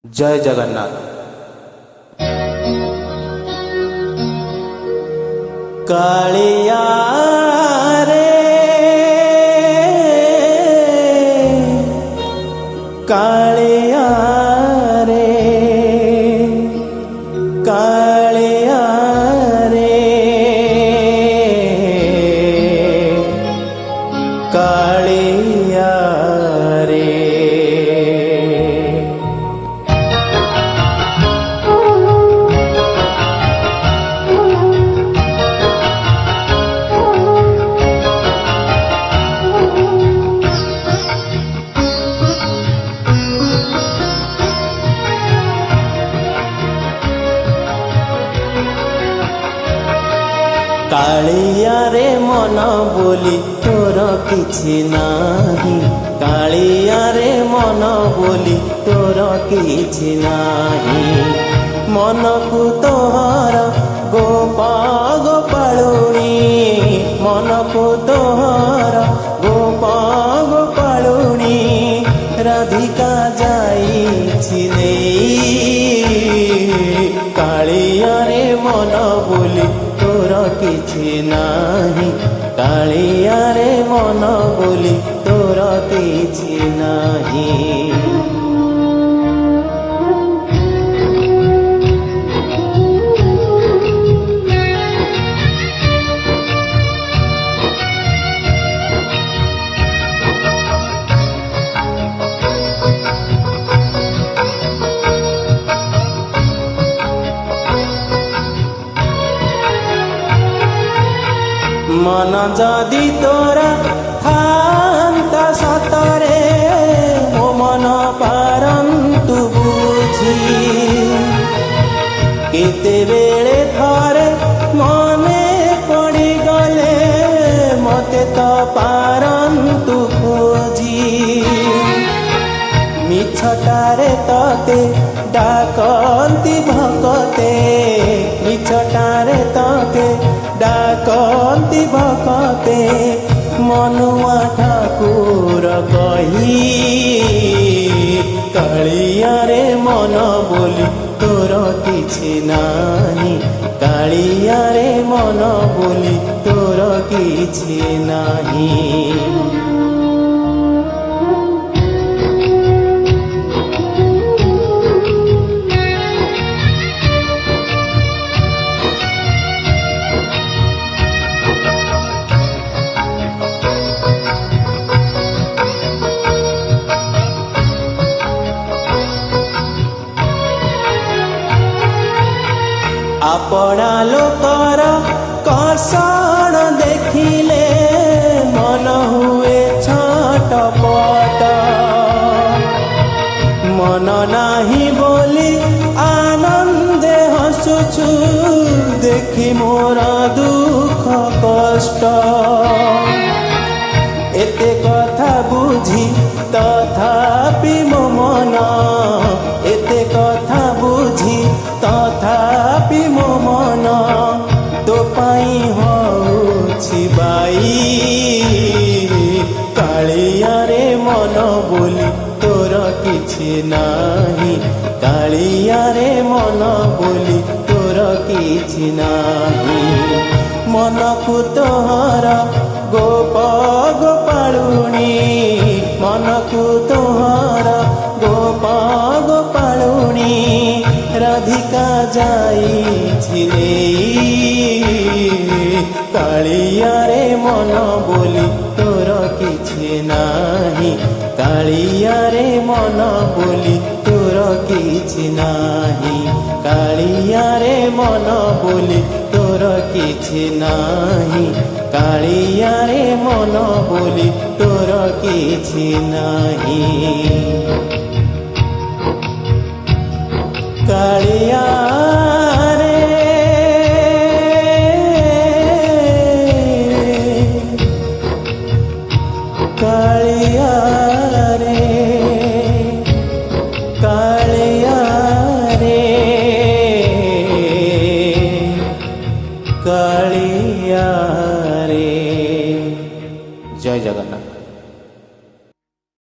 जय जगन्नाथ। कालिया रे कालिया रे कालिया रे कालिया रे। कालिया रे मन बोली तोर किछि नाही, कालिया रे मन बोली तोर किछि नाही। मन को तोहर गोपा गोपालुनी, मन को तोहर गोपा गोपालुनी। राधिका जाइछि नेई, कालिया रे मन बोली तोर किछि नाही, कालिया रे मन बोली तोर किछि नाही। मन जदि तोरा थांता सतरे, मो मन पारंतु बुझी। केते बेले थरे मने पड़ी गले, मते तो पारंतु खोजी। मिछटारे तते डाकंती भकते, मिछटारे तते डाकंती भकते। मनुआ ठाकुर कही, कालिया रे मन बोली तोर किछि नाही, कालिया रे मन बोली तोर किछि नाही। अपना लोकर कर्षण देखिले, मन हुए छटपट। मन नाही बोली आनंदे हसुछु, देखी मोर दुख कष्ट। एते कथा बुझी तथापि मो मन, एते कथा बुझी तथापि मो मन। तो पाई होछि बाई, कालिया रे मन बोली तोर किछि नाही, कालिया रे मन बोली तोर किछि नाही। मन को तोहर गोप गोपालुनी, मन को तोहर गोप गोपालुनी। राधिका जाइछि नेई, कालिया रे मन बोली तोर किछि नाही, कालिया रे मन बोली तोर किछि नाही, कालिया रे मन बोली तोर किछि नाही, कालिया रे मन बोली तोर किछि नाही। काली